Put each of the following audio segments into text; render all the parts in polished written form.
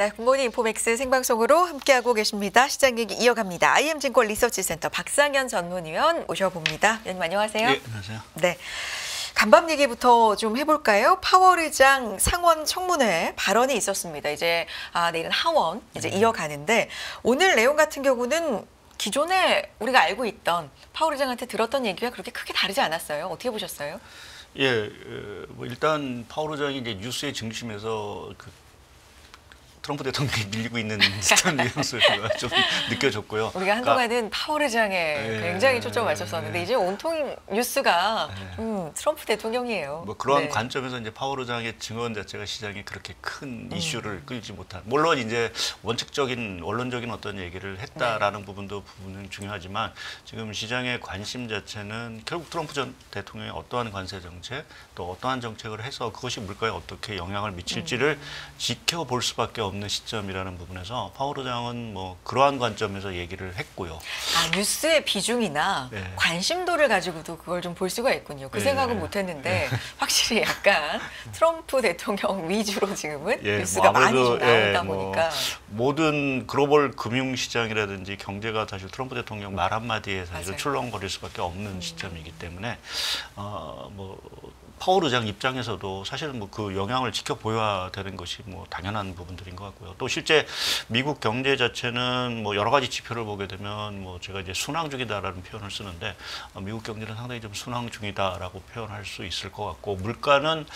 네, 굿모닝 인포맥스 생방송으로 함께하고 계십니다. 시장 얘기 이어갑니다. IM증권 리서치센터 박상현 전문위원 모셔봅니다. 위원님 안녕하세요. 네, 안녕하세요. 네, 간밤 얘기부터 좀 해볼까요? 파월 의장 상원 청문회 발언이 있었습니다. 이제 내일은 하원 이제 이어가는데 오늘 내용 같은 경우는 기존에 우리가 알고 있던 파월 의장한테 들었던 얘기가 그렇게 크게 다르지 않았어요. 어떻게 보셨어요? 예, 뭐 일단 파월 의장이 이제 뉴스의 중심에서 트럼프 대통령이 밀리고 있는 듯한 뉘앙스가 좀 느껴졌고요. 우리가 한동안은 파월 의장에 굉장히 초점을 맞췄었는데 이제 온통 뉴스가 트럼프 대통령이에요. 뭐 그러한 관점에서 이제 파월 의장의 증언 자체가 시장에 그렇게 큰 이슈를 끌지 못한. 물론 이제 원칙적인 원론적인 어떤 얘기를 했다라는 부분은 중요하지만 지금 시장의 관심 자체는 결국 트럼프 전 대통령의 어떠한 관세 정책 또 어떠한 정책을 해서 그것이 물가에 어떻게 영향을 미칠지를 지켜볼 수밖에 없는 시점이라는 부분에서 파월 의장은 뭐 그러한 관점에서 얘기를 했고요. 뉴스의 비중이나 관심도를 가지고도 그걸 좀 볼 수가 있군요. 그 생각은 못했는데 확실히 약간 트럼프 대통령 위주로 지금은 뉴스가 많이 좀 나오다 보니까 모든 글로벌 금융시장이라든지 경제가 사실 트럼프 대통령 말 한마디에 사실 출렁거릴 수밖에 없는 시점이기 때문에 뭐 파월 의장 입장에서도 사실은 뭐 그 영향을 지켜보여야 되는 것이 뭐 당연한 부분들인 것 같고요. 또 실제 미국 경제 자체는 뭐 여러 가지 지표를 보게 되면 뭐 제가 이제 순항 중이다라는 표현을 쓰는데 미국 경제는 상당히 좀 순항 중이다라고 표현할 수 있을 것 같고 물가는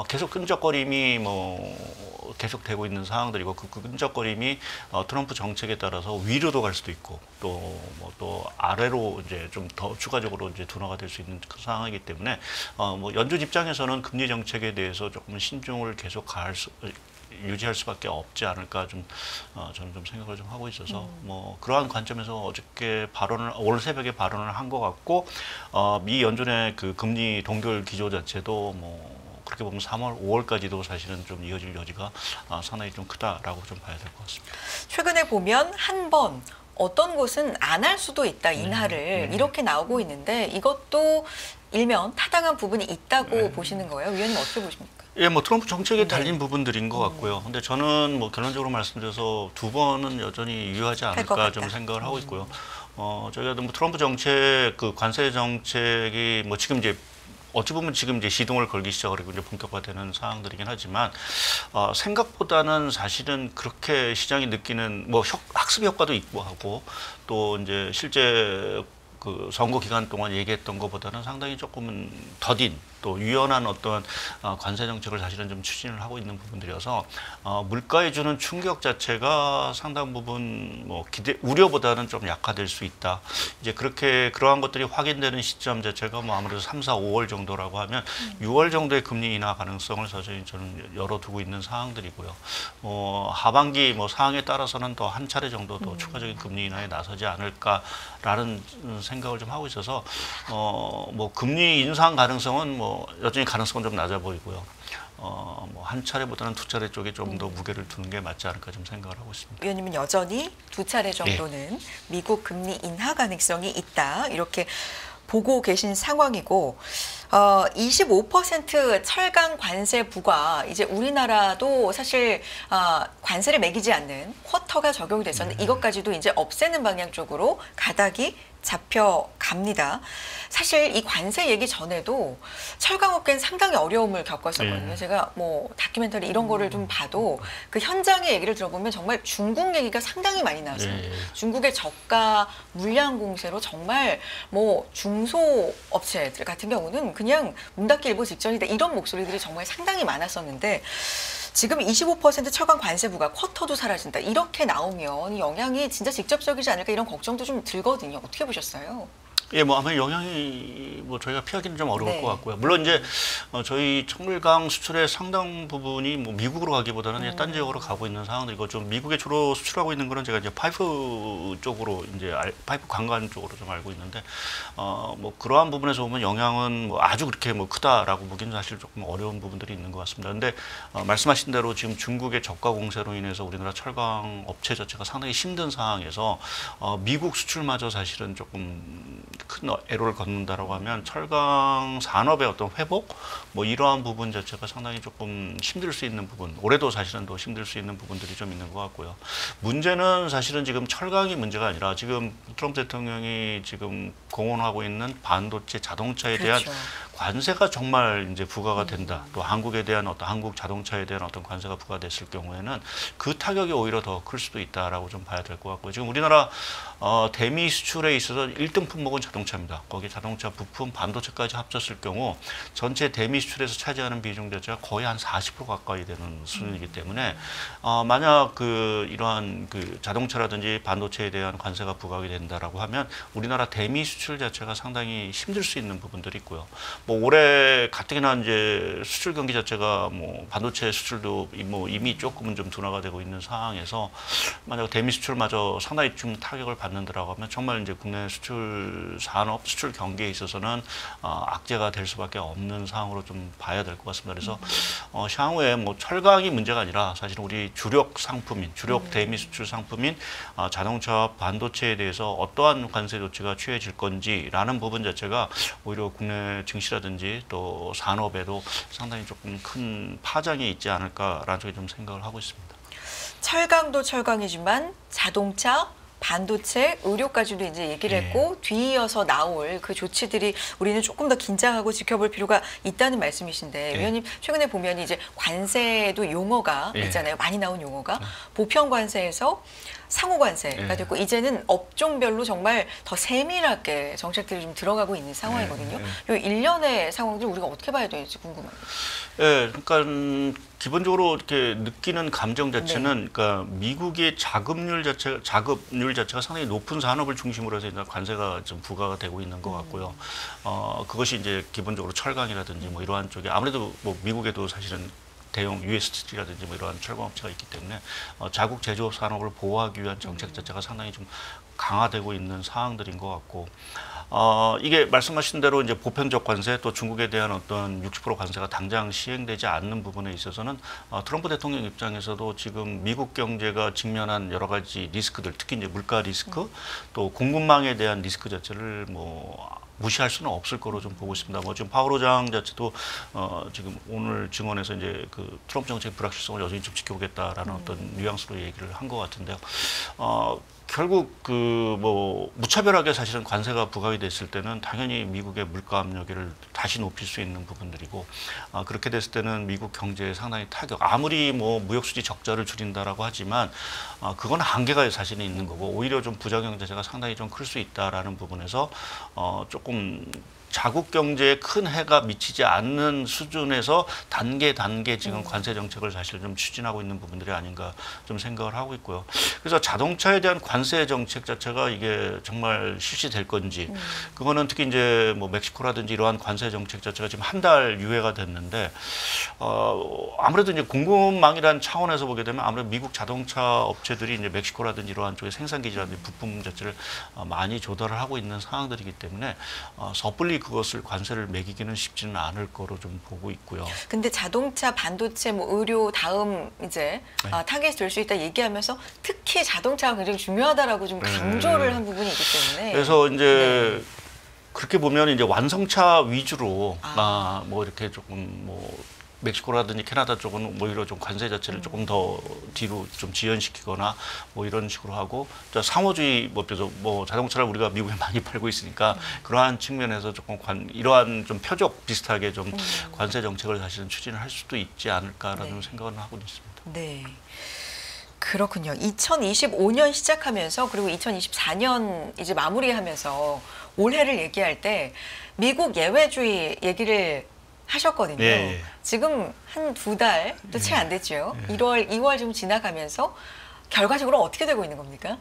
계속 끈적거림이 뭐 계속되고 있는 상황들이고 그 끈적거림이 트럼프 정책에 따라서 위로도 갈 수도 있고 또 아래로 이제 좀 더 추가적으로 이제 둔화가 될 수 있는 그 상황이기 때문에 뭐 연준 입장에서는 금리 정책에 대해서 조금 신중을 계속 유지할 수밖에 없지 않을까 저는 좀 생각을 좀 하고 있어서 뭐 그러한 관점에서 어저께 오늘 새벽에 발언을 한 것 같고 미 연준의 그 금리 동결 기조 자체도 뭐 그렇게 보면 3월, 5월까지도 사실은 좀 이어질 여지가 상당히 좀 크다라고 좀 봐야 될 것 같습니다. 최근에 보면 한 번 어떤 곳은 안 할 수도 있다 인하를 이렇게 나오고 있는데 이것도 일면 타당한 부분이 있다고 보시는 거예요? 위원님 어떻게 보십니까? 예, 뭐 트럼프 정책에 달린 부분들인 것 같고요. 근데 저는 뭐 결론적으로 말씀드려서 두 번은 여전히 유효하지 않을까 좀 생각을 하고 있고요. 저희가 뭐 트럼프 정책, 그 관세 정책이 뭐 지금 이제 어찌 보면 지금 이제 시동을 걸기 시작하고 이제 본격화되는 상황들이긴 하지만 생각보다는 사실은 그렇게 시장이 느끼는 뭐 학습 효과도 있고 하고 또 이제 실제 그 선거 기간 동안 얘기했던 것보다는 상당히 조금은 더딘 또 유연한 어떤 관세 정책을 사실은 좀 추진을 하고 있는 부분들이어서 물가에 주는 충격 자체가 상당 부분 뭐 우려보다는 좀 약화될 수 있다. 이제 그러한 것들이 확인되는 시점 자체가 뭐 아무래도 3, 4, 5월 정도라고 하면 6월 정도의 금리 인하 가능성을 사실 저는 열어두고 있는 상황들이고요. 하반기 뭐 상황에 따라서는 더 한 차례 정도 더 추가적인 금리 인하에 나서지 않을까라는 생각을 좀 하고 있어서 뭐 금리 인상 가능성은 뭐 여전히 가능성은 좀 낮아 보이고요. 뭐 한 차례보다는 두 차례 쪽에 좀 더 무게를 두는 게 맞지 않을까 좀 생각을 하고 있습니다. 위원님은 여전히 두 차례 정도는 미국 금리 인하 가능성이 있다 이렇게 보고 계신 상황이고 25% 철강 관세 부과 이제 우리나라도 사실 관세를 매기지 않는 쿼터가 적용이 됐었는데 이것까지도 이제 없애는 방향 쪽으로 가닥이 잡혀갑니다. 사실 이 관세 얘기 전에도 철강업계는 상당히 어려움을 겪었었거든요. 제가 뭐 다큐멘터리 이런 거를 좀 봐도 그 현장의 얘기를 들어보면 정말 중국 얘기가 상당히 많이 나왔습니다. 중국의 저가 물량 공세로 정말 뭐 중소업체들 같은 경우는 그냥 문 닫기 일보 직전이다 이런 목소리들이 정말 상당히 많았었는데 지금 25% 철강 관세 부과 쿼터도 사라진다 이렇게 나오면 영향이 진짜 직접적이지 않을까 이런 걱정도 좀 들거든요. 어떻게 보셨어요? 예, 뭐 아마 영향이 뭐 저희가 피하기는 좀 어려울 것 같고요. 물론 이제 저희 첨물강 수출의 상당 부분이 뭐 미국으로 가기보다는 딴 지역으로 가고 있는 상황들이고 좀 미국에 주로 수출하고 있는 거는 제가 이제 파이프 쪽으로 이제 파이프 관관 쪽으로 좀 알고 있는데 뭐 그러한 부분에서 보면 영향은 뭐 아주 그렇게 뭐 크다라고 보기는 사실 조금 어려운 부분들이 있는 것 같습니다. 근데 말씀하신 대로 지금 중국의 저가 공세로 인해서 우리나라 철강 업체 자체가 상당히 힘든 상황에서 미국 수출마저 사실은 조금 큰 애로를 걷는다라고 하면 철강 산업의 어떤 회복 뭐 이러한 부분 자체가 상당히 조금 힘들 수 있는 부분, 올해도 사실은 더 힘들 수 있는 부분들이 좀 있는 것 같고요. 문제는 사실은 지금 철강이 문제가 아니라 지금 트럼프 대통령이 지금 공언하고 있는 반도체 자동차에 대한 그렇죠. 관세가 정말 이제 부과가 된다. 또 한국에 대한 어떤 한국 자동차에 대한 어떤 관세가 부과됐을 경우에는 그 타격이 오히려 더 클 수도 있다라고 좀 봐야 될 것 같고요. 지금 우리나라 대미 수출에 있어서 1등 품목은 자동차입니다. 거기 자동차 부품, 반도체까지 합쳤을 경우 전체 대미 수출에서 차지하는 비중 자체가 거의 한 40% 가까이 되는 수준이기 때문에 만약 이러한 자동차라든지 반도체에 대한 관세가 부과가 된다라고 하면 우리나라 대미 수출 자체가 상당히 힘들 수 있는 부분들이 있고요. 뭐 올해 가뜩이나 이제 수출 경기 자체가 뭐 반도체 수출도 뭐 이미 조금은 좀 둔화가 되고 있는 상황에서 만약 대미 수출마저 상당히 좀 타격을 받는다라고 하면 정말 이제 국내 수출 산업, 수출 경기에 있어서는 악재가 될 수밖에 없는 상황으로 좀 봐야 될 것 같습니다. 그래서 향후에 뭐 철강이 문제가 아니라 사실 우리 주력 상품인, 주력 대미 수출 상품인 자동차, 반도체에 대해서 어떠한 관세 조치가 취해질 건지라는 부분 자체가 오히려 국내 증시라든지 또 산업에도 상당히 조금 큰 파장이 있지 않을까라는 쪽에 좀 생각을 하고 있습니다. 철강도 철강이지만 자동차, 반도체, 의료까지도 이제 얘기를 했고 뒤이어서 나올 그 조치들이 우리는 조금 더 긴장하고 지켜볼 필요가 있다는 말씀이신데 위원님 최근에 보면 이제 관세도 용어가 있잖아요. 많이 나온 용어가 보편 관세에서 상호 관세가 됐고 이제는 업종별로 정말 더 세밀하게 정책들이 좀 들어가고 있는 상황이거든요. 이 일련의 상황들 우리가 어떻게 봐야 될지 궁금합니다. 예, 그러니까 기본적으로 이렇게 느끼는 감정 자체는 그러니까 미국의 자급률 자체가 상당히 높은 산업을 중심으로 해서 일단 관세가 좀 부과가 되고 있는 것 같고요. 그것이 이제 기본적으로 철강이라든지 뭐 이러한 쪽에 아무래도 뭐 미국에도 사실은 대형 USST라든지 뭐 이러한 철강업체가 있기 때문에 자국 제조업 산업을 보호하기 위한 정책 자체가 상당히 좀 강화되고 있는 상황들인 것 같고 이게 말씀하신 대로 이제 보편적 관세 또 중국에 대한 어떤 60% 관세가 당장 시행되지 않는 부분에 있어서는 트럼프 대통령 입장에서도 지금 미국 경제가 직면한 여러 가지 리스크들 특히 이제 물가 리스크 또 공급망에 대한 리스크 자체를 뭐 무시할 수는 없을 거로 좀 보고 있습니다. 뭐 지금 파월 의장 자체도 지금 오늘 증언에서 이제 그 트럼프 정책의 불확실성을 여전히 좀 지켜보겠다라는 어떤 뉘앙스로 얘기를 한 것 같은데요. 결국 뭐 무차별하게 사실은 관세가 부과가 됐을 때는 당연히 미국의 물가 압력을 다시 높일 수 있는 부분들이고 그렇게 됐을 때는 미국 경제에 상당히 타격. 아무리 뭐 무역 수지 적자를 줄인다라고 하지만 그건 한계가 사실은 있는 거고 오히려 좀 부작용 자체가 상당히 좀 클 수 있다라는 부분에서 조금 자국 경제에 큰 해가 미치지 않는 수준에서 단계 지금 관세 정책을 사실 좀 추진하고 있는 부분들이 아닌가 좀 생각을 하고 있고요. 그래서 자동차에 대한 관세 정책 자체가 이게 정말 실시될 건지 그거는 특히 이제 뭐 멕시코라든지 이러한 관세 정책 자체가 지금 한 달 유예가 됐는데 아무래도 이제 공급망이라는 차원에서 보게 되면 아무래도 미국 자동차 업체들이 이제 멕시코라든지 이러한 쪽에 생산 기지라든지 부품 자체를 많이 조달을 하고 있는 상황들이기 때문에 섣불리 그것을 관세를 매기기는 쉽지는 않을 거로 좀 보고 있고요. 근데 자동차, 반도체, 뭐 의료 다음 이제 타겟이 될 수 있다 얘기하면서 특히 자동차가 굉장히 중요하다라고 좀 강조를 한 부분이 있기 때문에 그래서 이제 그렇게 보면 이제 완성차 위주로 뭐 이렇게 조금 뭐 멕시코라든지 캐나다 쪽은 오히려 좀 관세 자체를 조금 더 뒤로 좀 지연시키거나 뭐 이런 식으로 하고 상호주의 법에서 뭐 자동차를 우리가 미국에 많이 팔고 있으니까 그러한 측면에서 조금 이러한 좀 표적 비슷하게 좀 관세 정책을 사실은 추진을 할 수도 있지 않을까라는 생각은 하고 있습니다. 네. 그렇군요. 2025년 시작하면서 그리고 2024년 이제 마무리하면서 올해를 얘기할 때 미국 예외주의 얘기를 하셨거든요. 지금 한 2달도 채 안 됐죠. 1월, 2월 좀 지나가면서 결과적으로 어떻게 되고 있는 겁니까?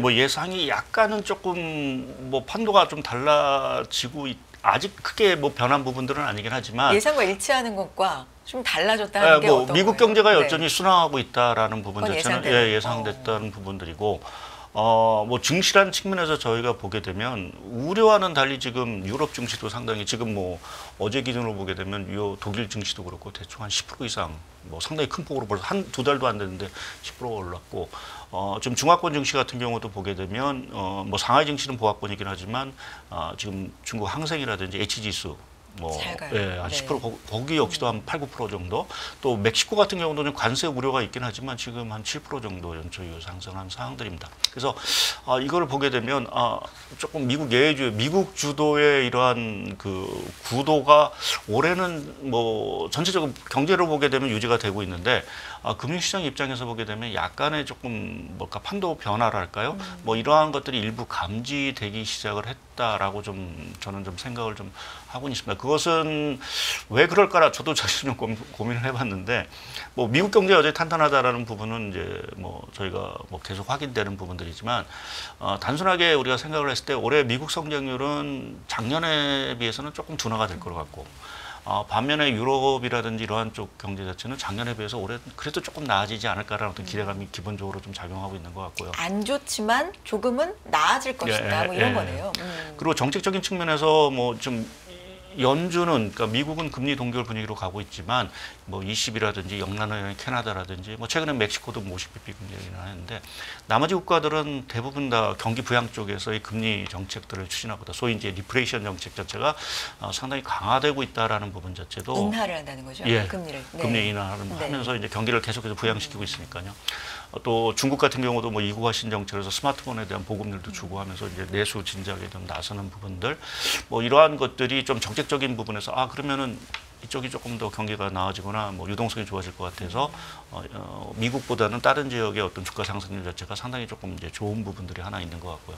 뭐 예상이 약간은 조금 뭐 판도가 좀 달라지고 아직 크게 뭐 변한 부분들은 아니긴 하지만 예상과 일치하는 것과 좀 달라졌다는 게 뭐 어떤 미국 거예요? 경제가 여전히 순항하고 있다라는 부분 자체는 예상대로. 예상됐던 부분들이고 뭐 증시라는 측면에서 저희가 보게 되면 우려와는 달리 지금 유럽 증시도 상당히 지금 뭐 어제 기준으로 보게 되면 독일 증시도 그렇고 대충 한 10% 이상 뭐 상당히 큰 폭으로 벌써 두 달도 안 됐는데 10%가 올랐고 좀 중화권 증시 같은 경우도 보게 되면 뭐 상하이 증시는 보합권이긴 하지만 지금 중국 항생이라든지 H지수 뭐, 예, 한 10% 거기 역시도 한 8, 9% 정도. 또 멕시코 같은 경우는 관세 우려가 있긴 하지만 지금 한 7% 정도 연초이후 상승한 상황들입니다. 그래서 이걸 보게 되면 조금 미국 예외주, 미국 주도의 이러한 그 구도가 올해는 뭐 전체적으로 경제로 보게 되면 유지가 되고 있는데 금융시장 입장에서 보게 되면 약간의 조금 뭘까 판도 변화랄까요? 뭐 이러한 것들이 일부 감지되기 시작을 했다라고 좀 저는 좀 생각을 좀 하고 있습니다. 그것은 왜 그럴까라 저도 사실 좀 고민을 해봤는데 뭐 미국 경제 여전히 탄탄하다라는 부분은 이제 뭐 저희가 뭐 계속 확인되는 부분들이지만 단순하게 우리가 생각을 했을 때 올해 미국 성장률은 작년에 비해서는 조금 둔화가 될 것 같고. 반면에 유럽이라든지 이러한 쪽 경제 자체는 작년에 비해서 올해 그래도 조금 나아지지 않을까라는 어떤 기대감이 기본적으로 좀 작용하고 있는 것 같고요. 안 좋지만 조금은 나아질 것이다. 뭐 이런 거네요. 그리고 정책적인 측면에서 뭐 좀 연준은 그러니까 미국은 금리 동결 분위기로 가고 있지만 뭐 20이라든지 영란은행 캐나다라든지 뭐 최근에 멕시코도 뭐 50bp 금리 얘기는 하는데 나머지 국가들은 대부분 다 경기 부양 쪽에서의 금리 정책들을 추진하고 있다. 소위 이제 리프레이션 정책 자체가 상당히 강화되고 있다라는 부분 자체도 인하를 한다는 거죠. 예, 금리를. 금리 인하를 하면서 이제 경기를 계속해서 부양시키고 있으니까요. 또 중국 같은 경우도 뭐 이구화 신정책에서 스마트폰에 대한 보급률도 주고 하면서 이제 내수 진작에 좀 나서는 부분들 뭐 이러한 것들이 좀 정책적인 부분에서 그러면은 이쪽이 조금 더 경기가 나아지거나 뭐 유동성이 좋아질 것 같아서 미국보다는 다른 지역의 어떤 주가 상승률 자체가 상당히 조금 이제 좋은 부분들이 하나 있는 것 같고요.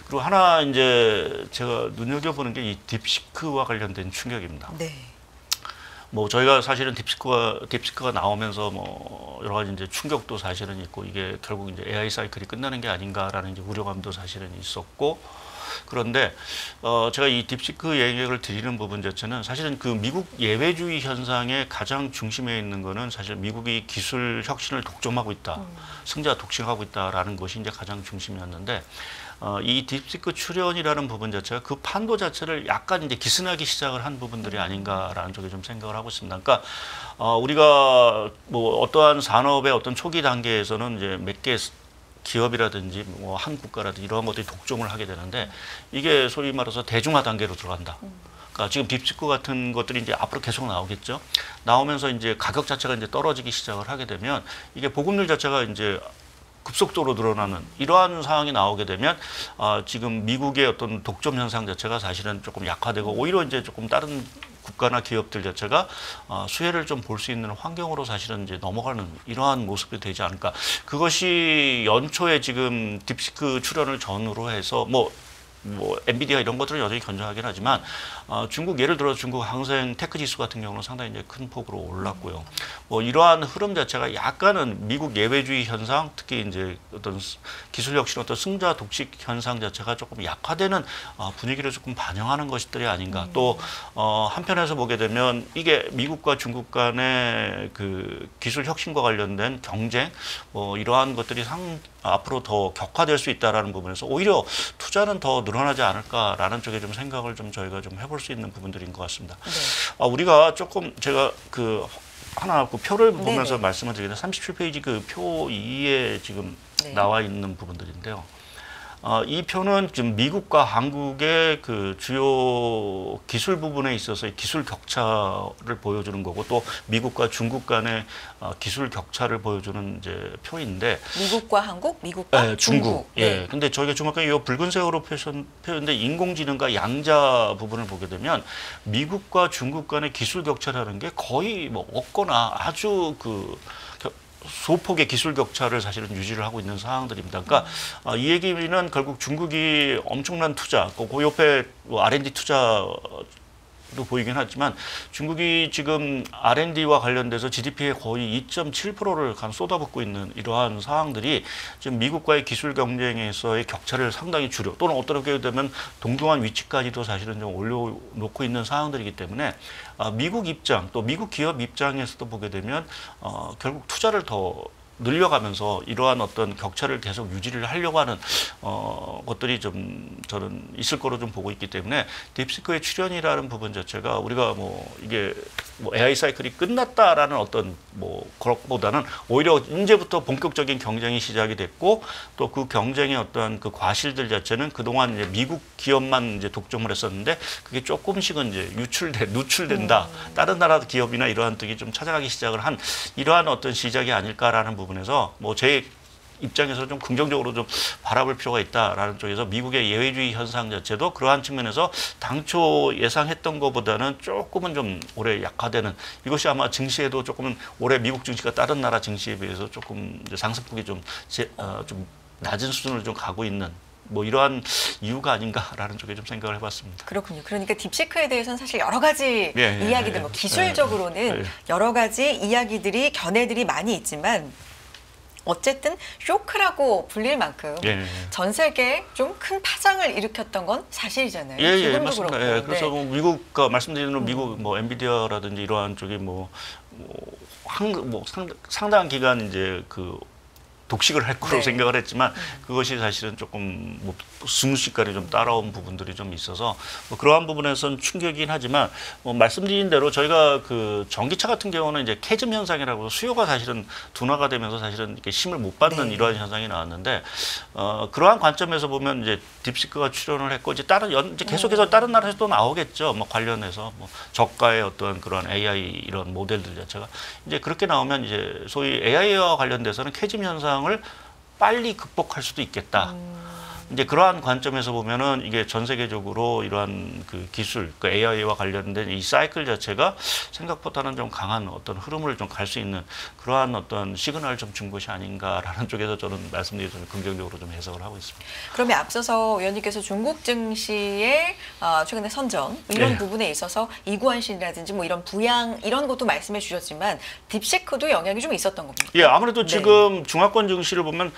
그리고 하나 이제 제가 눈여겨보는 게 이 딥시크와 관련된 충격입니다. 네. 뭐 저희가 사실은 딥시크가 나오면서 뭐 여러 가지 이제 충격도 사실은 있고 이게 결국 이제 AI 사이클이 끝나는 게 아닌가라는 이제 우려감도 사실은 있었고 그런데 제가 이 딥시크 얘기를 드리는 부분 자체는 사실은 그 미국 예외주의 현상의 가장 중심에 있는 거는 사실 미국이 기술 혁신을 독점하고 있다, 승자 독식하고 있다라는 것이 이제 가장 중심이었는데. 이 딥시크 출현이라는 부분 자체가 그 판도 자체를 약간 이제 기승하기 시작을 한 부분들이 아닌가라는 쪽에 좀 생각을 하고 있습니다. 그러니까 우리가 뭐 어떠한 산업의 어떤 초기 단계에서는 이제 몇 개 기업이라든지 뭐 한 국가라든지 이러한 것들이 독점을 하게 되는데 이게 소위 말해서 대중화 단계로 들어간다. 그러니까 지금 딥시크 같은 것들이 이제 앞으로 계속 나오겠죠. 나오면서 이제 가격 자체가 이제 떨어지기 시작을 하게 되면 이게 보급률 자체가 이제 급속도로 늘어나는 이러한 상황이 나오게 되면 지금 미국의 어떤 독점 현상 자체가 사실은 조금 약화되고 오히려 이제 조금 다른 국가나 기업들 자체가 수혜를 좀 볼 수 있는 환경으로 사실은 이제 넘어가는 이러한 모습이 되지 않을까. 그것이 연초에 지금 딥시크 출현을 전후로 해서 뭐 엔비디아 이런 것들은 여전히 견조하긴 하지만 중국 예를 들어 중국 항생 테크 지수 같은 경우는 상당히 이제 큰 폭으로 올랐고요. 뭐 이러한 흐름 자체가 약간은 미국 예외주의 현상, 특히 이제 어떤 기술 혁신 어떤 승자 독식 현상 자체가 조금 약화되는 분위기를 조금 반영하는 것들이 아닌가. 또 한편에서 보게 되면 이게 미국과 중국 간의 그 기술 혁신과 관련된 경쟁, 뭐 이러한 것들이 앞으로 더 격화될 수 있다라는 부분에서 오히려 투자는 더 늘어나지 않을까라는 쪽에 좀 생각을 좀 저희가 좀 해볼 수 있는 부분들인 것 같습니다. 네. 우리가 조금 제가 그 하나 그 표를 보면서 네네. 말씀을 드리는데 37페이지 그 표 2에 지금 네. 나와 있는 부분들인데요. 이 표는 지금 미국과 한국의 그 주요 기술 부분에 있어서 기술 격차를 보여주는 거고 또 미국과 중국 간의 기술 격차를 보여주는 이제 표인데 미국과 한국, 미국과 중국. 예. 근데 저희가 주목한 이 붉은색으로 표현된 인공지능과 양자 부분을 보게 되면 미국과 중국 간의 기술 격차라는 게 거의 뭐 없거나 아주 그 소폭의 기술 격차를 사실은 유지를 하고 있는 상황들입니다. 그러니까 이 얘기는 결국 중국이 엄청난 투자, 그 옆에 R&D 투자도 보이긴 하지만 중국이 지금 R&D와 관련돼서 GDP의 거의 2.7%를 쏟아붓고 있는 이러한 상황들이 지금 미국과의 기술 경쟁에서의 격차를 상당히 줄여 또는 어떻게 되면 동등한 위치까지도 사실은 좀 올려놓고 있는 상황들이기 때문에 미국 입장 또 미국 기업 입장에서도 보게 되면 결국 투자를 더 늘려가면서 이러한 어떤 격차를 계속 유지를 하려고 하는 것들이 좀 저는 있을 거로 좀 보고 있기 때문에 딥시크의 출현이라는 부분 자체가 우리가 뭐 이게 뭐 AI 사이클이 끝났다라는 어떤 뭐 그것보다는 오히려 이제부터 본격적인 경쟁이 시작이 됐고 또 그 경쟁의 어떤 그 과실들 자체는 그동안 이제 미국 기업만 이제 독점을 했었는데 그게 조금씩은 이제 누출된다. 다른 나라 기업이나 이러한 쪽이 좀 찾아가기 시작을 한 이러한 어떤 시작이 아닐까라는 부분에서 뭐 제 입장에서 좀 긍정적으로 좀 바라볼 필요가 있다라는 쪽에서 미국의 예외주의 현상 자체도 그러한 측면에서 당초 예상했던 것보다는 조금은 좀 올해 약화되는 이것이 아마 증시에도 조금은 올해 미국 증시가 다른 나라 증시에 비해서 조금 이제 상승폭이 좀 낮은 수준을 좀 가고 있는 뭐 이러한 이유가 아닌가라는 쪽에 좀 생각을 해봤습니다. 그렇군요. 그러니까 딥시크에 대해서는 사실 여러 가지 이야기들, 뭐 기술적으로는 여러 가지 이야기들이 견해들이 많이 있지만 어쨌든 쇼크라고 불릴 만큼 전 세계에 좀 큰 파장을 일으켰던 건 사실이잖아요. 지금도 맞습니다. 그렇고. 그래서 뭐 미국 말씀드린 미국 뭐 엔비디아라든지 이러한 쪽이 상당한 기간 이제 그 독식을 할 거로 생각을 했지만 그것이 사실은 조금 뭐 순식간에 좀 따라온 부분들이 좀 있어서 뭐 그러한 부분에서는 충격이긴 하지만 뭐 말씀드린 대로 저희가 그 전기차 같은 경우는 이제 캐즘 현상이라고 수요가 사실은 둔화가 되면서 사실은 이렇게 힘을 못 받는 이러한 현상이 나왔는데 그러한 관점에서 보면 이제 딥시크가 출연을 했고 이제 이제 계속해서 다른 나라에서 또 나오겠죠. 뭐 관련해서 뭐 저가의 어떤 그런 AI 이런 모델들 자체가 이제 그렇게 나오면 이제 소위 AI와 관련돼서는 캐즘 현상 을 빨리 극복할 수도 있겠다. 이제 그러한 관점에서 보면은 이게 전 세계적으로 이러한 그 기술, 그 AI와 관련된 이 사이클 자체가 생각보다는 좀 강한 어떤 흐름을 좀 갈 수 있는 그러한 어떤 시그널을 좀 준 것이 아닌가라는 쪽에서 저는 말씀드리기 좀 긍정적으로 좀 해석을 하고 있습니다. 그러면 앞서서 의원님께서 중국 증시의 최근에 선전 이런 부분에 있어서 이구환신이라든지 뭐 이런 부양 이런 것도 말씀해 주셨지만 딥시크도 영향이 좀 있었던 겁니다. 예, 아무래도 지금 중화권 증시를 보면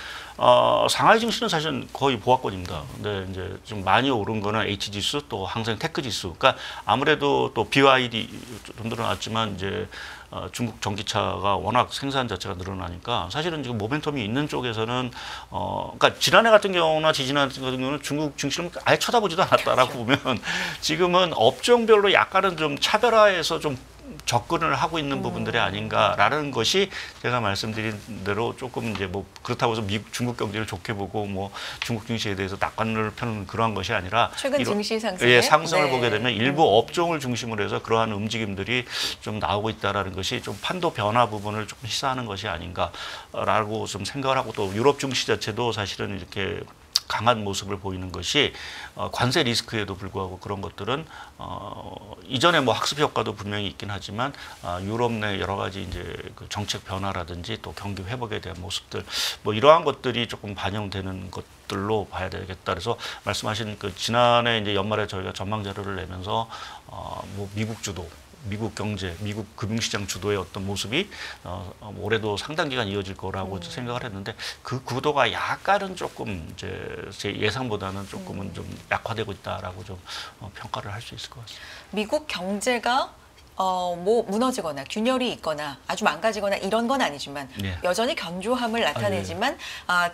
상하이 증시는 사실은 거의 보합권입니다. 근데 이제 좀 많이 오른 거는 H 지수 또 항생 테크 지수. 그러니까 아무래도 또 BYD 좀 늘어났지만 이제 중국 전기차가 워낙 생산 자체가 늘어나니까 사실은 지금 모멘텀이 있는 쪽에서는 그러니까 지난해 같은 경우나 지지난해 같은 경우는 중국 증시를 아예 쳐다보지도 않았다라고 보면 지금은 업종별로 약간은 좀 차별화해서 좀 접근을 하고 있는 부분들이 아닌가라는 것이 제가 말씀드린 대로 조금 이제 뭐 그렇다고 해서 중국 경제를 좋게 보고 뭐 중국 증시에 대해서 낙관을 펴는 그러한 것이 아니라 최근 증시 상승 상승을 보게 되면 일부 업종을 중심으로 해서 그러한 움직임들이 좀 나오고 있다라는 것이 좀 판도 변화 부분을 조금 시사하는 것이 아닌가라고 좀 생각을 하고 또 유럽 증시 자체도 사실은 이렇게 강한 모습을 보이는 것이 관세 리스크에도 불구하고 그런 것들은 이전에 뭐 학습 효과도 분명히 있긴 하지만 유럽 내 여러 가지 이제 그 정책 변화라든지 또 경기 회복에 대한 모습들 뭐 이러한 것들이 조금 반영되는 것들로 봐야 되겠다. 그래서 말씀하신 그 지난해 이제 연말에 저희가 전망 자료를 내면서 뭐 미국 주도 미국 경제, 미국 금융시장 주도의 어떤 모습이 올해도 상당 기간 이어질 거라고 생각을 했는데 그 구도가 약간은 조금 이제 제 예상보다는 조금은 좀 약화되고 있다라고 좀 평가를 할 수 있을 것 같습니다. 미국 경제가 뭐 무너지거나 균열이 있거나 아주 망가지거나 이런 건 아니지만 여전히 견조함을 나타내지만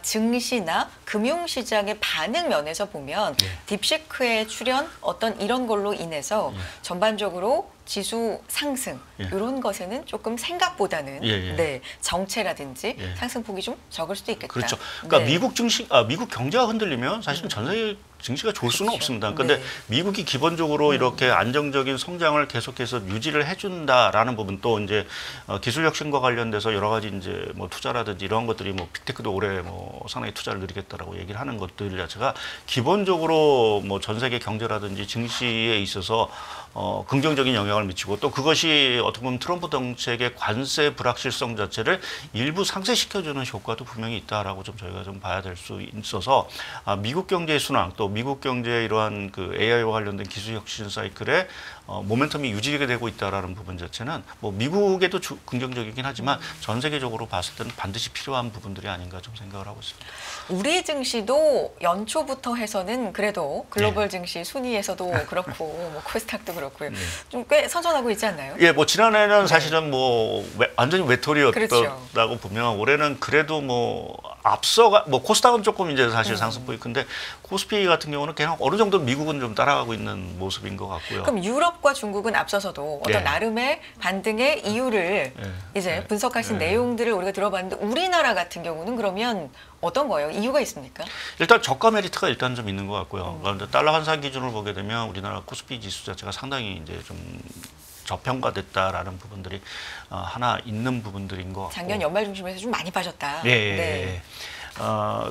증시나 금융시장의 반응 면에서 보면 딥시크의 출현 어떤 이런 걸로 인해서 전반적으로 지수 상승 이런 것에는 조금 생각보다는 정체라든지 상승폭이 좀 적을 수도 있겠다. 그렇죠. 그러니까 미국 증시, 미국 경제가 흔들리면 사실은 전 세계 증시가 좋을 수는 없습니다. 그런데 미국이 기본적으로 이렇게 안정적인 성장을 계속해서 유지를 해준다라는 부분 또 이제 기술 혁신과 관련돼서 여러 가지 이제 뭐 투자라든지 이런 것들이 뭐 빅테크도 올해 뭐 상당히 투자를 늘리겠다라고 얘기를 하는 것들 자체가 기본적으로 뭐 전 세계 경제라든지 증시에 있어서 긍정적인 영향을 미치고 또 그것이 어떻게 보면 트럼프 정책의 관세 불확실성 자체를 일부 상쇄시켜주는 효과도 분명히 있다라고 좀 저희가 좀 봐야 될 수 있어서 미국 경제의 순환 또 미국 경제의 이러한 그 AI와 관련된 기술 혁신 사이클에 모멘텀이 유지가 되고 있다라는 부분 자체는 뭐 미국에도 긍정적이긴 하지만 전 세계적으로 봤을 때는 반드시 필요한 부분들이 아닌가 좀 생각을 하고 있습니다. 우리 증시도 연초부터 해서는 그래도 글로벌 증시 순위에서도 그렇고 뭐 코스닥도 그렇고요. 좀 꽤 선전하고 있지 않나요? 예, 뭐 지난해는 사실은 뭐 완전히 외톨이였다고 그렇죠. 보면 올해는 그래도 뭐 앞서가 뭐 코스닥은 조금 이제 사실 상승폭이 큰데 코스피 같은 경우는 그냥 어느 정도 미국은 좀 따라가고 있는 모습인 것 같고요. 그럼 유럽과 중국은 앞서서도 어떤 나름의 반등의 이유를 이제 분석하신 내용들을 우리가 들어봤는데 우리나라 같은 경우는 그러면 어떤 거예요? 이유가 있습니까? 일단 저가 메리트가 일단 좀 있는 것 같고요. 그런데 달러 환산 기준으로 보게 되면 우리나라 코스피 지수 자체가 상당히 이제 좀 저평가됐다라는 부분들이 하나 있는 부분들인 것 같고. 작년 연말 중심에서 좀 많이 빠졌다. 네.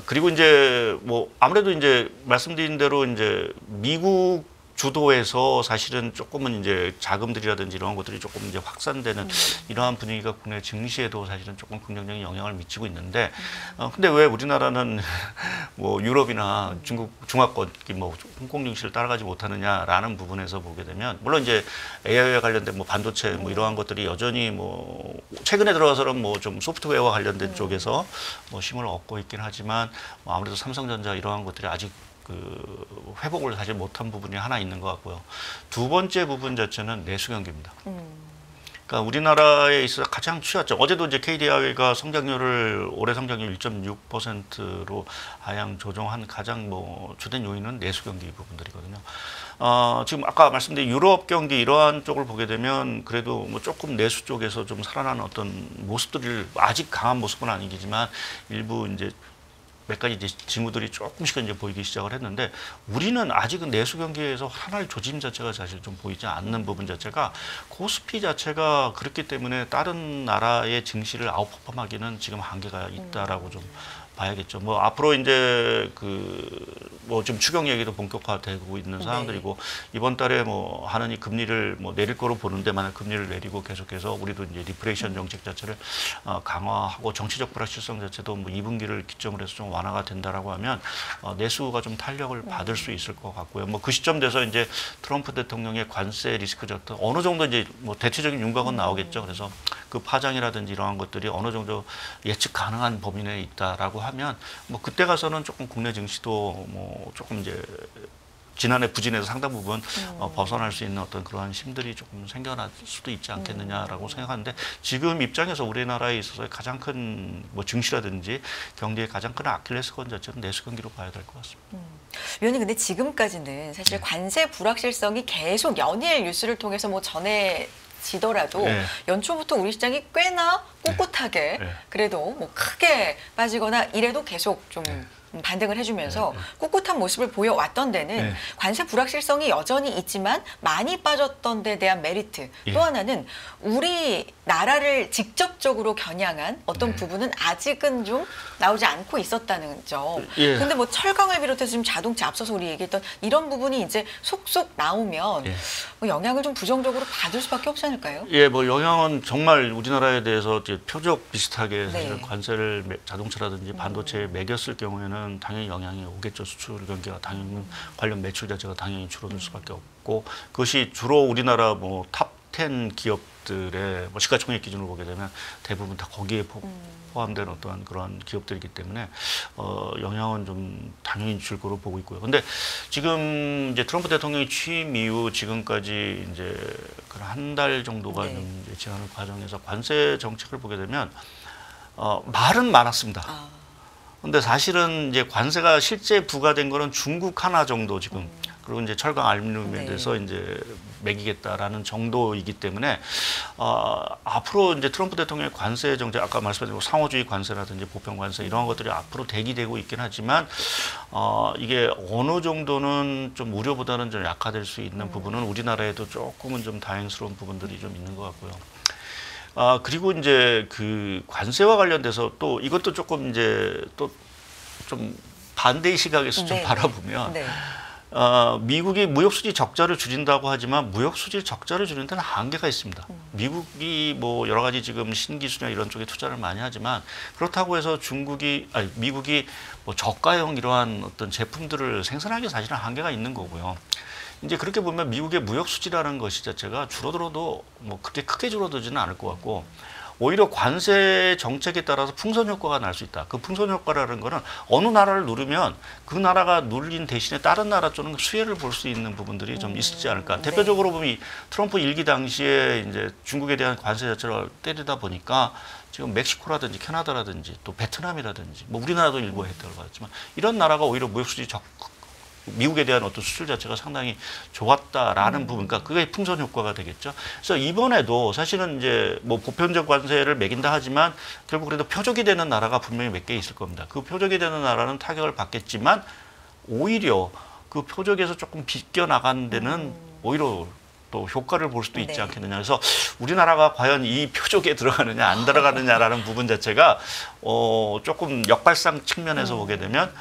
그리고 이제 뭐 아무래도 이제 말씀드린 대로 이제 미국 주도에서 사실은 조금은 이제 자금들이라든지 이런 것들이 조금 이제 확산되는 이러한 분위기가 국내 증시에도 사실은 조금 긍정적인 영향을 미치고 있는데, 근데 왜 우리나라는 뭐 유럽이나 중화권, 뭐 홍콩 증시를 따라가지 못하느냐라는 부분에서 보게 되면, 물론 이제 AI와 관련된 뭐 반도체 뭐 이러한 것들이 여전히 뭐 최근에 들어와서는 뭐 좀 소프트웨어와 관련된 쪽에서 뭐 힘을 얻고 있긴 하지만 뭐 아무래도 삼성전자 이러한 것들이 아직 그 회복을 사실 못한 부분이 하나 있는 것 같고요. 두 번째 부분 자체는 내수 경기입니다. 그러니까 우리나라에 있어서 가장 취약점. 어제도 이제 KDI가 성장률을 올해 성장률 1.6%로 하향 조정한 가장 뭐 주된 요인은 내수 경기 부분들이거든요. 지금 아까 말씀드린 유럽 경기 이러한 쪽을 보게 되면 그래도 뭐 조금 내수 쪽에서 좀 살아나는 어떤 모습들을 아직 강한 모습은 아니지만 일부 이제 몇 가지 이제 징후들이 조금씩은 이제 보이기 시작을 했는데 우리는 아직은 내수 경기에서 하나의 조짐 자체가 사실 좀 보이지 않는 부분 자체가 코스피 자체가 그렇기 때문에 다른 나라의 증시를 아웃퍼폼하기는 지금 한계가 있다라고 좀 봐야겠죠. 뭐 앞으로 이제 그 뭐 좀 추경 얘기도 본격화되고 있는 상황들이고 이번 달에 뭐 하느니 금리를 뭐 내릴 거로 보는데 만약 금리를 내리고 계속해서 우리도 이제 리프레이션 정책 자체를 강화하고 정치적 불확실성 자체도 뭐 2분기를 기점으로 해서 좀 완화가 된다라고 하면 내수가 좀 탄력을 받을 수 있을 것 같고요. 뭐 그 시점 돼서 이제 트럼프 대통령의 관세 리스크 자체 어느 정도 이제 뭐 대체적인 윤곽은 나오겠죠. 그래서 그 파장이라든지 이러한 것들이 어느 정도 예측 가능한 범위 내에 있다라고 하면 뭐 그때 가서는 조금 국내 증시도 뭐 조금 이제 지난해 부진에서 상당 부분 벗어날 수 있는 어떤 그러한 힘들이 조금 생겨날 수도 있지 않겠느냐라고 생각하는데 지금 입장에서 우리나라에 있어서 가장 큰 뭐 증시라든지 경제의 가장 큰 아킬레스건 자체는 내수 경기로 봐야 될 것 같습니다. 위원님 근데 지금까지는 사실 관세 불확실성이 계속 연일 뉴스를 통해서 뭐 지더라도 연초부터 우리 시장이 꽤나 꿋꿋하게 그래도 뭐 크게 빠지거나 이래도 계속 좀 반등을 해주면서 꿋꿋한 모습을 보여왔던 데는 관세 불확실성이 여전히 있지만 많이 빠졌던 데 대한 메리트 또 하나는 우리나라를 직접적으로 겨냥한 어떤 부분은 아직은 좀 나오지 않고 있었다는 점. 근데 뭐 철강을 비롯해서 지금 자동차 앞서서 우리 얘기했던 이런 부분이 이제 속속 나오면 뭐 영향을 좀 부정적으로 받을 수밖에 없지 않을까요? 예, 뭐 영향은 정말 우리나라에 대해서 이제 표적 비슷하게 사실은 관세를 자동차라든지 반도체에 매겼을 경우에는 당연히 영향이 오겠죠. 수출 경기가 당연히 관련 매출 자체가 당연히 줄어들 수밖에 없고 그것이 주로 우리나라 뭐 탑 10 기업들의 뭐 시가총액 기준으로 보게 되면 대부분 다 거기에 포함된 어떠한 그런 기업들이기 때문에 영향은 좀 당연히 줄 거로 보고 있고요. 근데 지금 이제 트럼프 대통령이 취임 이후 지금까지 이제 한 달 정도가 좀 이제 지나는 과정에서 관세 정책을 보게 되면 말은 많았습니다. 근데 사실은 이제 관세가 실제 부과된 거는 중국 하나 정도 지금 그리고 이제 철강 알루미늄에 대해서 이제 매기겠다라는 정도이기 때문에 앞으로 이제 트럼프 대통령의 관세 정책 아까 말씀드린 상호주의 관세라든지 보편 관세 이런 것들이 앞으로 대기되고 있긴 하지만 이게 어느 정도는 좀 우려보다는 좀 약화될 수 있는 부분은 우리나라에도 조금은 좀 다행스러운 부분들이 좀 있는 것 같고요. 그리고 이제 그 관세와 관련돼서 또 이것도 조금 이제 또 좀 반대의 시각에서 좀 바라보면 미국이 무역 수지 적자를 줄인다고 하지만 무역 수지 적자를 줄이는 데는 한계가 있습니다. 미국이 뭐 여러 가지 지금 신기술이나 이런 쪽에 투자를 많이 하지만 그렇다고 해서 미국이 뭐 저가형 이러한 어떤 제품들을 생산하기 사실은 한계가 있는 거고요. 이제 그렇게 보면 미국의 무역 수지라는 것이 자체가 줄어들어도 뭐 그렇게 크게 줄어들지는 않을 것 같고 오히려 관세 정책에 따라서 풍선 효과가 날 수 있다. 그 풍선 효과라는 거는 어느 나라를 누르면 그 나라가 눌린 대신에 다른 나라 쪽은 수혜를 볼 수 있는 부분들이 좀 있지 않을까. 네. 대표적으로 보면 이 트럼프 일기 당시에 이제 중국에 대한 관세 자체를 때리다 보니까 지금 멕시코라든지 캐나다라든지 또 베트남이라든지 뭐 우리나라도 일부 혜택을 받았지만 이런 나라가 오히려 무역 수지 미국에 대한 어떤 수출 자체가 상당히 좋았다라는 부분, 그러니까 그게 풍선 효과가 되겠죠. 그래서 이번에도 사실은 이제 뭐 보편적 관세를 매긴다 하지만 결국 그래도 표적이 되는 나라가 분명히 몇 개 있을 겁니다. 그 표적이 되는 나라는 타격을 받겠지만 오히려 그 표적에서 조금 비껴 나가는 데는 오히려 또 효과를 볼 수도 있지 네. 않겠느냐. 그래서 우리나라가 과연 이 표적에 들어가느냐 안 들어가느냐라는 부분 자체가 조금 역발상 측면에서 보게 되면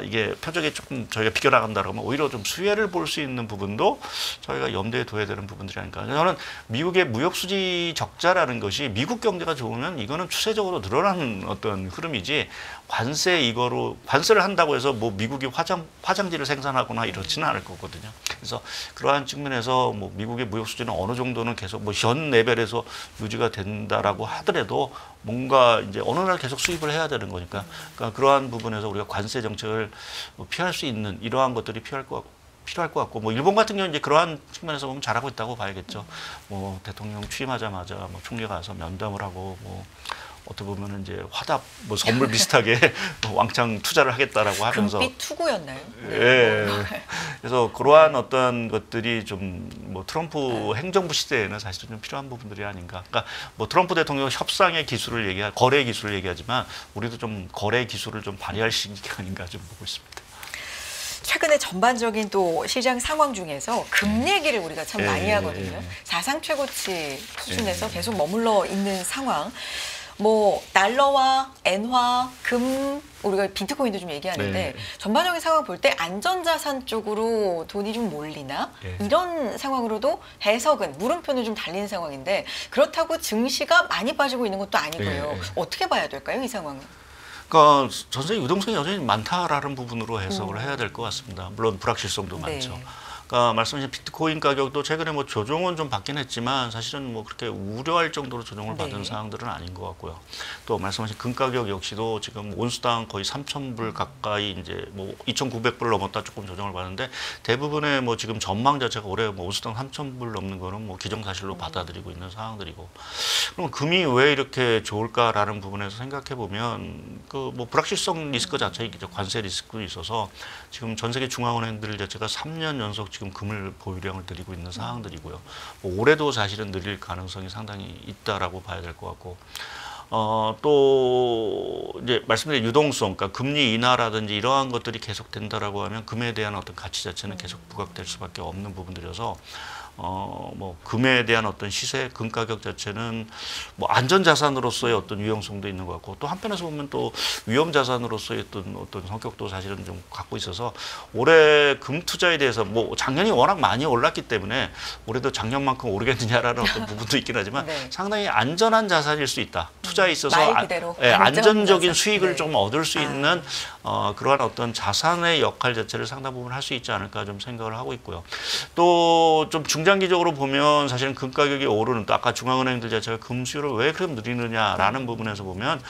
이게 표적에 조금 저희가 비껴나간다 그러면 오히려 좀 수혜를 볼 수 있는 부분도 저희가 염두에 둬야 되는 부분들이 아닐까. 저는 미국의 무역 수지 적자라는 것이 미국 경제가 좋으면 이거는 추세적으로 늘어나는 어떤 흐름이지 관세를 한다고 해서 뭐 미국이 화장지를 생산하거나 이렇지는 않을 거거든요. 그래서 그러한 측면에서 뭐 미국의 무역 수지는 어느 정도는 계속 뭐 현 레벨에서 유지가 된다라고 하더라도 뭔가 이제 어느 날 계속 수입을 해야 되는 거니까 그러니까 그러한 부분에서 우리가 관세 정책을 피할 수 있는 이러한 것들이 필요할 것 같고 뭐 일본 같은 경우는 이제 그러한 측면에서 보면 잘하고 있다고 봐야겠죠. 뭐 대통령 취임하자마자 뭐 총리가 가서 면담을 하고 뭐 어떻게 보면은 이제 화답 뭐 선물 비슷하게 왕창 투자를 하겠다라고 하면서 금빛 투구였나요? 네. 예. 그래서 그러한 어떤 것들이 좀 뭐 트럼프 행정부 시대에는 사실은 좀 필요한 부분들이 아닌가. 그러니까 뭐 트럼프 대통령 협상의 기술을 거래 기술을 얘기하지만 우리도 좀 거래 기술을 좀 발휘할 시기가 아닌가 좀 보고 있습니다. 최근에 전반적인 또 시장 상황 중에서 금 얘기를 우리가 참 많이 하거든요. 사상 최고치 수준에서 계속 머물러 있는 상황. 뭐 달러와 엔화, 금, 우리가 비트코인도 좀 얘기하는데 전반적인 상황 볼 때 안전자산 쪽으로 돈이 좀 몰리나 이런 상황으로도 해석은 물음표는 좀 달리는 상황인데 그렇다고 증시가 많이 빠지고 있는 것도 아니고요. 어떻게 봐야 될까요, 이 상황은? 그러니까 전세 유동성이 여전히 많다라는 부분으로 해석을 해야 될 것 같습니다. 물론 불확실성도 많죠. 그러니까 말씀하신 비트코인 가격도 최근에 뭐 조정은 좀 받긴 했지만 사실은 뭐 그렇게 우려할 정도로 조정을 받은 사항들은 아닌 것 같고요. 또 말씀하신 금 가격 역시도 지금 온수당 거의 3,000불 가까이 이제 뭐 2,900불 넘었다 조금 조정을 받는데 대부분의 뭐 지금 전망 자체가 올해 뭐 온수당 3,000불 넘는 거는 뭐 기정사실로 받아들이고 있는 상황들이고 그럼 금이 왜 이렇게 좋을까라는 부분에서 생각해 보면 그 뭐 불확실성 리스크 자체 관세 리스크도 있어서 지금 전 세계 중앙은행들 자체가 3년 연속 지금 금을 보유량을 늘리고 있는 상황들이고요. 뭐 올해도 사실은 늘릴 가능성이 상당히 있다라고 봐야 될 것 같고, 또 이제 말씀드린 유동성, 그러니까 금리 인하라든지 이러한 것들이 계속된다라고 하면 금에 대한 어떤 가치 자체는 계속 부각될 수밖에 없는 부분들이어서. 뭐 금에 대한 어떤 시세, 금 가격 자체는 뭐 안전 자산으로서의 어떤 유용성도 있는 것 같고 또 한편에서 보면 또 위험 자산으로서의 어떤 성격도 사실은 좀 갖고 있어서 올해 금 투자에 대해서 뭐 작년이 워낙 많이 올랐기 때문에 올해도 작년만큼 오르겠느냐라는 어떤 부분도 있긴 하지만 상당히 안전한 자산일 수 있다. 투자에 있어서 안전적인 자산. 수익을 좀 얻을 수 있는 그러한 어떤 자산의 역할 자체를 상당 부분 할 수 있지 않을까 좀 생각을 하고 있고요. 또 좀 중장기적으로 보면 사실은 금 가격이 오르는 또 아까 중앙은행들 자체가 금 수요를 왜 그렇게 늘리느냐라는 부분에서 보면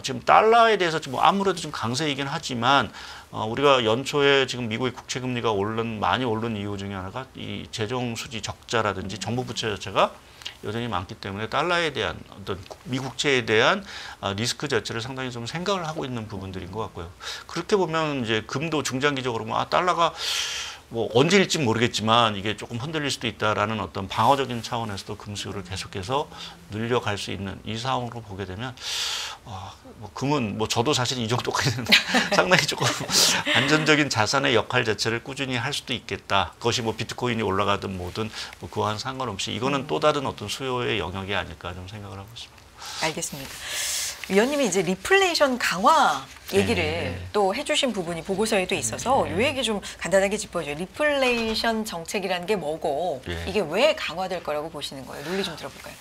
지금 달러에 대해서 좀 아무래도 좀 강세이긴 하지만 우리가 연초에 지금 미국의 국채 금리가 많이 오른 이유 중에 하나가 이 재정 수지 적자라든지 정부 부채 자체가 여전히 많기 때문에 달러에 대한 어떤 미국채에 대한 리스크 자체를 상당히 좀 생각을 하고 있는 부분들인 것 같고요. 그렇게 보면 이제 금도 중장기적으로 달러가 뭐 언제일지 모르겠지만 이게 조금 흔들릴 수도 있다라는 어떤 방어적인 차원에서도 금 수요를 계속해서 늘려갈 수 있는 이 상황으로 보게 되면 뭐 금은 뭐 저도 사실 이 정도까지는 상당히 조금 안전적인 자산의 역할 자체를 꾸준히 할 수도 있겠다. 그것이 뭐 비트코인이 올라가든 뭐든 뭐 그와는 상관없이 이거는 또 다른 어떤 수요의 영역이 아닐까 좀 생각을 하고 있습니다. 알겠습니다. 위원님이 이제 리플레이션 강화 얘기를 또 해주신 부분이 보고서에도 있어서 이 얘기 좀 간단하게 짚어줘요. 리플레이션 정책이라는 게 뭐고 이게 왜 강화될 거라고 보시는 거예요? 논리 좀 들어볼까요?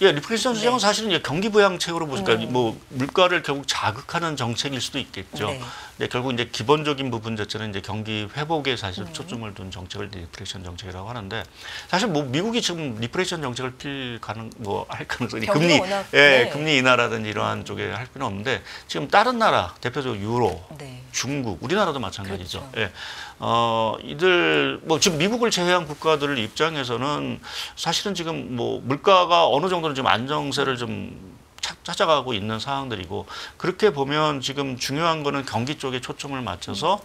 예, 리플레이션 정책은 사실은 이제 경기 부양책으로 보니까 뭐 물가를 결국 자극하는 정책일 수도 있겠죠. 근데 결국 이제 기본적인 부분 자체는 이제 경기 회복에 사실 초점을 둔 정책을 리플레이션 정책이라고 하는데 사실 뭐 미국이 지금 리플레이션 정책을 할 가능성이 금리 금리 인하라든지 이러한 쪽에 할 필요는 없는데 지금 다른 나라 대표적으로 유로, 중국, 우리나라도 마찬가지죠. 그렇죠. 이들 뭐 지금 미국을 제외한 국가들 입장에서는 사실은 지금 뭐 물가가 어느 정도는 지금 안정세를 좀 찾아가고 있는 상황들이고 그렇게 보면 지금 중요한 거는 경기 쪽에 초점을 맞춰서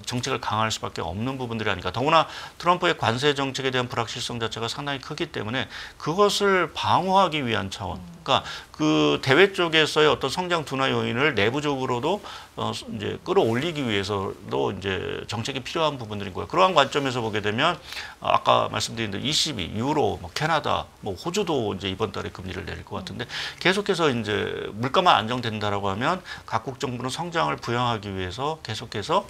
정책을 강화할 수밖에 없는 부분들이 아닐까. 더구나 트럼프의 관세 정책에 대한 불확실성 자체가 상당히 크기 때문에 그것을 방어하기 위한 차원. 그러니까 그 대외 쪽에서의 어떤 성장 둔화 요인을 내부적으로도 이제 끌어올리기 위해서도 이제 정책이 필요한 부분들이고요. 그러한 관점에서 보게 되면 아까 말씀드린 대로 ECB, 유로, 뭐 캐나다, 뭐 호주도 이제 이번 달에 금리를 내릴 것 같은데 계속해서 이제 물가만 안정된다라고 하면 각국 정부는 성장을 부양하기 위해서 계속해서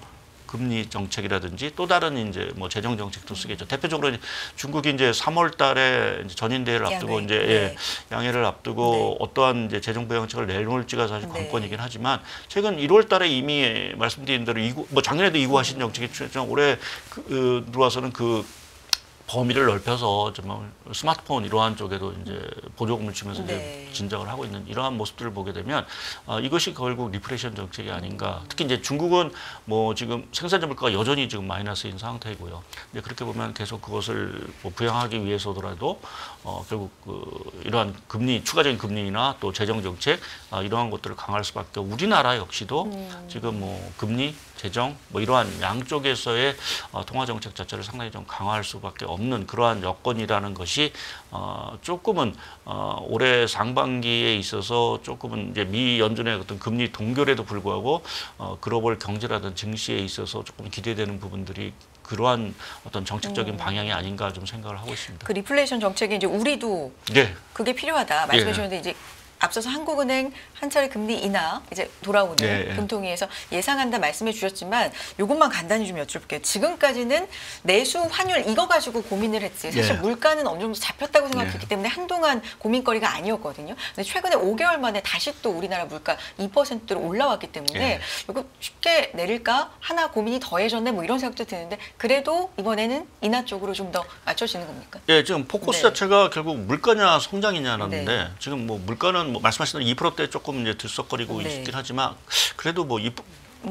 금리 정책이라든지 또 다른 이제 뭐 재정 정책도 쓰겠죠. 대표적으로 중국이 이제 3월 달에 이제 전인대회를 앞두고 이제 양해를 앞두고 어떠한 이제 재정 부양책을 내놓을지가 사실 관건이긴 하지만 최근 1월 달에 이미 말씀드린 대로 뭐 작년에도 이구하신 정책이 올해 들어와서는 그 범위를 넓혀서 정말 스마트폰 이러한 쪽에도 이제 보조금을 주면서 이제 진작을 하고 있는 이러한 모습들을 보게 되면 이것이 결국 리플레이션 정책이 아닌가. 특히 이제 중국은 뭐 지금 생산자 물가가 여전히 지금 마이너스인 상태이고요. 이제 그렇게 보면 계속 그것을 뭐 부양하기 위해서더라도 결국 이러한 추가적인 금리나 또 재정 정책 이러한 것들을 강화할 수밖에. 우리나라 역시도 지금 뭐 금리, 재정 뭐 이러한 양쪽에서의 통화 정책 자체를 상당히 좀 강화할 수밖에 없는 그러한 여건이라는 것이 조금은 올해 상반기에 있어서 조금은 이제 미 연준의 어떤 금리 동결에도 불구하고 글로벌 경제라든 증시에 있어서 조금 기대되는 부분들이 그러한 어떤 정책적인 방향이 아닌가 좀 생각을 하고 있습니다. 그 리플레이션 정책이 이제 우리도 그게 필요하다 말씀해 주셨는데 이제 앞서서 한국은행 한 차례 금리 인하 이제 돌아오는 금통위에서 예상한다 말씀해 주셨지만 이것만 간단히 좀 여쭤볼게요. 지금까지는 내수 환율 이거 가지고 고민을 했지 사실 물가는 어느 정도 잡혔다고 생각했기 때문에 한동안 고민거리가 아니었거든요. 근데 최근에 5개월 만에 다시 또 우리나라 물가 2%로 올라왔기 때문에 이거 쉽게 내릴까 하나 고민이 더해졌네 뭐 이런 생각도 드는데 그래도 이번에는 인하 쪽으로 좀 더 맞춰지는 겁니까? 예, 지금 포커스 자체가 결국 물가냐 성장이냐는데 지금 뭐 물가는 뭐 말씀하신 대로 2%대 조금 이제 들썩거리고 있긴 하지만 그래도 뭐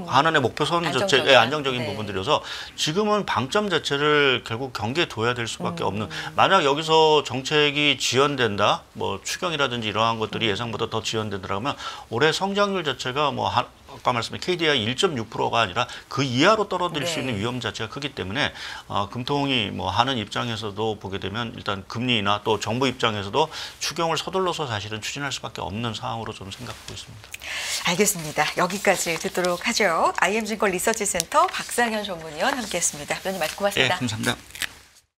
한한의 목표선 자체 안정적인 부분들이어서 지금은 방점 자체를 결국 경계에 둬야 될 수밖에 없는. 만약 여기서 정책이 지연된다, 뭐 추경이라든지 이러한 것들이 예상보다 더 지연된다면 올해 성장률 자체가 뭐 아까 말씀드린 KDI 1.6%가 아니라 그 이하로 떨어질 수 있는 위험 자체가 크기 때문에 금통이 뭐 하는 입장에서도 보게 되면 일단 금리 인하 또 정부 입장에서도 추경을 서둘러서 사실은 추진할 수밖에 없는 상황으로 저는 생각하고 있습니다. 알겠습니다. 여기까지 듣도록 하죠. IM증권 리서치센터 박상현 전문위원 함께했습니다. 위원님 말씀 고맙습니다. 감사합니다.